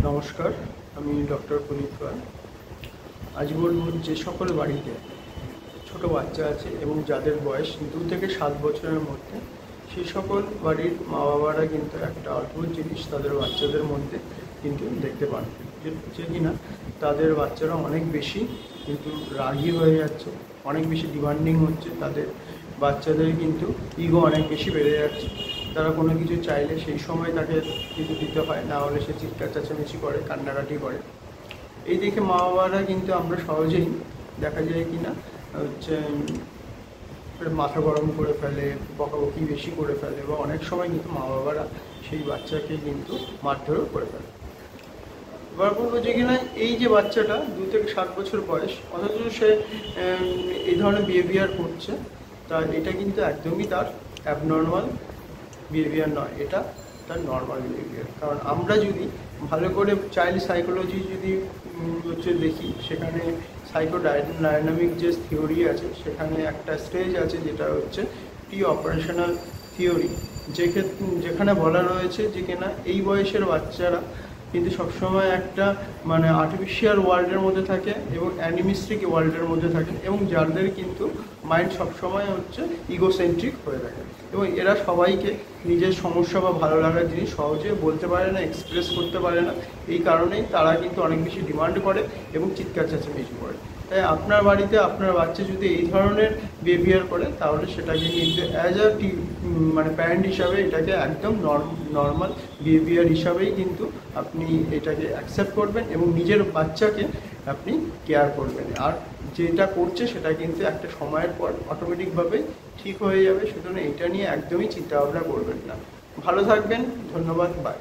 নমস্কার, আমি ডক্টর পুনিত রায়। আজ বলব যে সকল বাড়িতে ছোট বাচ্চা আছে এবং যাদের বয়স 2 থেকে 7 বছরের মধ্যে, সেই সকল বাড়ির মা বাবারা কিন্তু একটা অদ্ভুত জিনিস তাদের বাচ্চাদের মধ্যে কিন্তু দেখতে পান, যে কিনা তাদের বাচ্চারা অনেক বেশি কিন্তু রাগী হয়ে যাচ্ছে, অনেক বেশি ডিমান্ডিং হচ্ছে। তাদের বাচ্চাদের কিন্তু ইগো অনেক বেশি বেড়ে যাচ্ছে। তারা কোনো কিছু চাইলে সেই সময় তাকে কিছু দিতে হয়, না হলে সে চিৎকার চেঁচামেচি করে, কান্নাকাটি করে। এই দেখে মা বাবারা কিন্তু আমরা সহজেই দেখা যায় কি না মাথা গরম করে ফেলে, বকাবকি বেশি করে ফেলে, বা অনেক সময় কিন্তু মা বাবারা সেই বাচ্চাকে কিন্তু মারধরও করে ফেলে। এবার বলবো যে কিনা এই যে বাচ্চাটা 2 থেকে 7 বছর বয়স, অথচ সে এই ধরনের বিহেভিয়ার করছে, তা এটা কিন্তু একদমই তার অ্যাবনর্মাল বিহেভিয়ার নয়, এটা তার নর্মাল বিহেভিয়ার। কারণ আমরা যদি ভালো করে চাইল্ড সাইকোলজি যদি দেখি, সেখানে সাইকোডাইনামিক যে থিওরি আছে, সেখানে একটা স্টেজ আছে যেটা হচ্ছে প্রি অপারেশনাল থিওরি, যেখানে বলা রয়েছে যে কিনা এই বয়সের বাচ্চারা কিন্তু সবসময় একটা আর্টিফিশিয়াল ওয়ার্ল্ডের মধ্যে থাকে এবং অ্যানিমিস্টিক ওয়ার্ল্ডের মধ্যে থাকে, এবং যাদের কিন্তু মাইন্ড সবসময় হচ্ছে ইগোসেন্ট্রিক হয়ে থাকে, এবং এরা সবাইকে নিজের সমস্যা বা ভালো লাগার জিনিস সহজে বলতে পারে না, এক্সপ্রেস করতে পারে না। এই কারণেই তারা কিন্তু অনেক বেশি ডিমান্ড করে এবং চিৎকার চেঁচামেচি করে। তাই আপনার বাড়িতে আপনার বাচ্চা যদি এই ধরনের বিহেভিয়ার করে, তাহলে সেটাকে কিন্তু অ্যাজ আ প্যারেন্ট হিসাবে এটাকে একদম নর্মাল বিহেভিয়ার হিসাবেই কিন্তু আপনি এটাকে অ্যাকসেপ্ট করবেন এবং নিজের বাচ্চাকে আপনি কেয়ার করবেন। আর যেটা করছে সেটা কিন্তু একটা সময়ের পর অটোমেটিকভাবে ঠিক হয়ে যাবে। সুতরাং এটা নিয়ে একদমই চিন্তা ভাবনা করবেন না। ভালো থাকবেন, ধন্যবাদ, বাই।